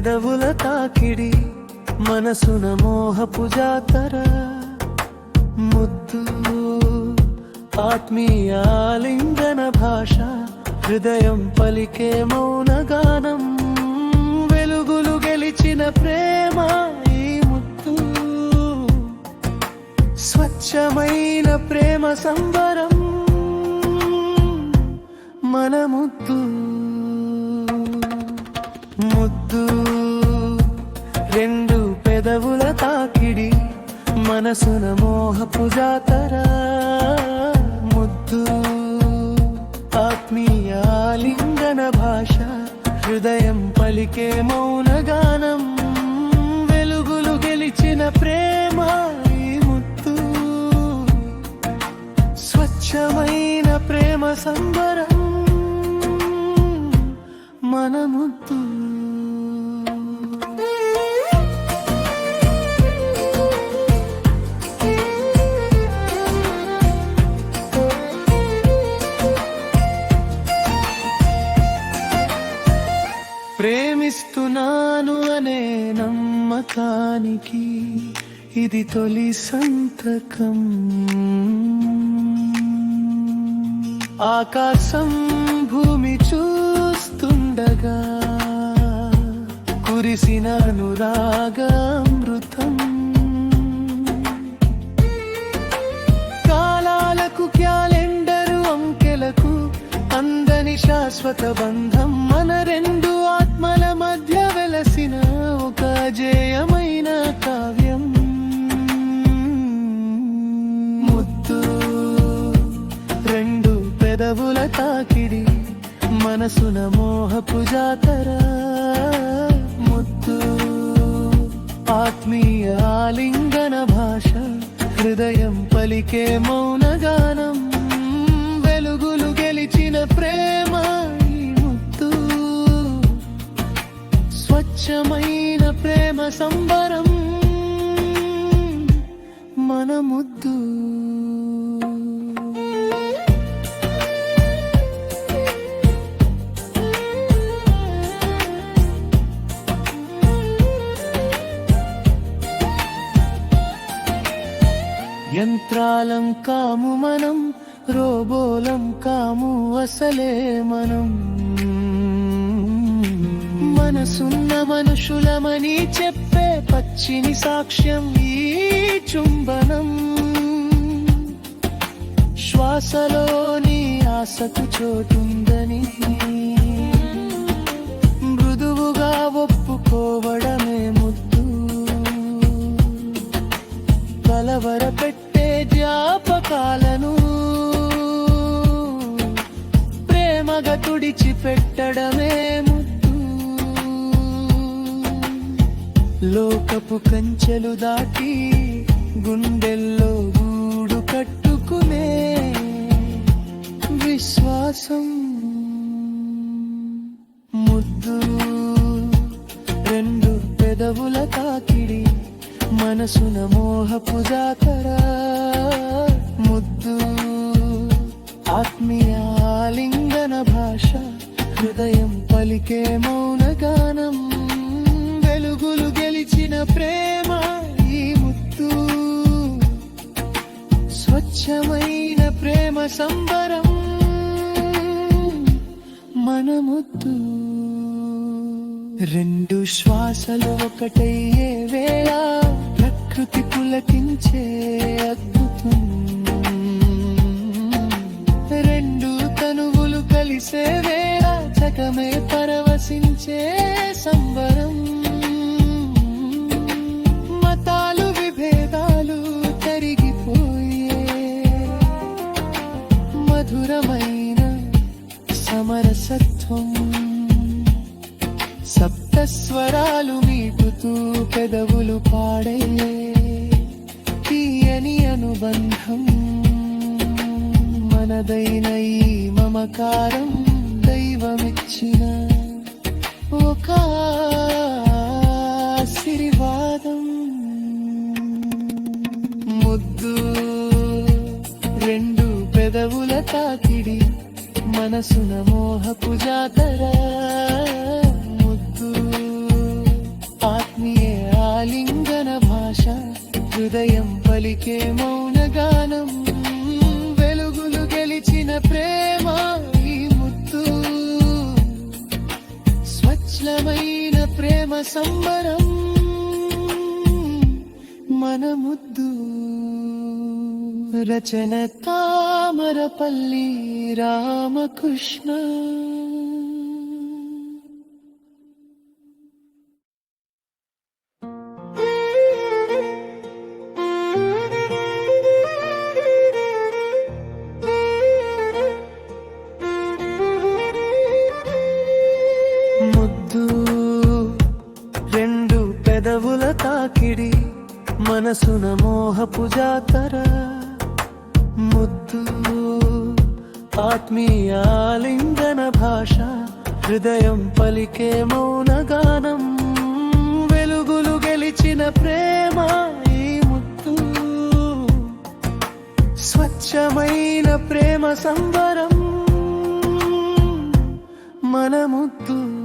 పెదవుల తాకిడి మనసున మోహపు జాతర ముద్దు ఆత్మీయాలింగన భాష హృదయం పలికే మౌనగానం వెలుగులు గెలిచిన ప్రేమ ఈ ముద్దు స్వచ్ఛమైన ప్రేమ సంబరం మన ముద్దు ముద్దు రెండు పెదవుల తాకిడి మనసున మోహపు జాతర ముద్దు ఆత్మీయాలింగన భాష హృదయం పలికే మౌనగానం వెలుగులు గెలిచిన ప్రేమ ఈ ముద్దు స్వచ్ఛమైన ప్రేమ సంబరం మన ముద్దు ప్రేమిస్తున్నాను అనే నమ్మకానికి ఇది తొలి సంతకం ఆకాశం భూమి చూస్తుండగా కురిసిన అనురాగామృతం కాలాలకు క్యాలెండరు అంకెలకు అందని శాశ్వత బంధం మన రెండు ఆత్మల మధ్య వెలసిన ఒక అజేయమైన కావ్యం ముద్దు రెండు పెదవుల తాకిడి మనసున మోహపు జాతర ముద్దు ఆత్మీయాలింగన భాష హృదయం పలికే మౌనగానం వెలుగులు గెలిచిన ప్రేమ ఈ ముద్దు స్వచ్ఛమైన ప్రేమ సంబరం మన ముద్దు యంత్రాలం కాము మనం రోబోలం కాము అసలే మనం మనసున్న మనుషులమని చెప్పే పచ్చిని సాక్ష్యం ఈ చుంబనం శ్వాసలోని ఆశకు చోటుందని మృదువుగా ఒప్పుకోవడమే ముద్దు కలవరపెట్టే జ్ఞాపకాలను ప్రేమగా తుడిచిపెట్టడమే ముద్దు లోకపు కంచెలు దాటి గుండెల్లో గూడు కట్టుకునే విశ్వాసం ముద్దు రెండు పెదవుల తాకిడి మనసున మోహపు జాతర ముద్దు ఆత్మీయాలింగన భాష హృదయం పలికే మౌనగానం వెలుగులు గెలిచిన ప్రేమ ఈ ముద్దు స్వచ్ఛమైన ప్రేమ సంబరం మన ముద్దు రెండు శ్వాసలు ఒకటయ్యే వేళ ప్రకృతి పులకించే అద్భుతం రెండు తనువులు కలిసే వేళ జగమే పరవశించే సంబరం మతాలు విభేదాలు తరిగిపోయే మధురమైన సమరసత్వం సప్తస్వరాలు మీటుతూ పెదవులు పాడే తీయని అనుబంధం మనదైన ఈ మమకారం దైవమిచ్చిన ఒక ఆశీర్వాదం ముద్దు రెండు పెదవుల తాకిడి మనసున మోహపు జాతర ముద్దు నిశ్చలమైన ప్రేమ సంబరం మన ముద్దు. రచన తామరపల్లి రామకృష్ణ. ముద్దు రెండు పెదవుల తాకిడి మనసున మోహపు జాతర. ముద్దు ఆత్మీయాలింగన భాష హృదయం పలికే మౌనగానం. వెలుగులు గెలిచిన ప్రేమ ఈ ముద్దు. స్వచ్ఛమైన ప్రేమ సంబరం మన ముద్దు.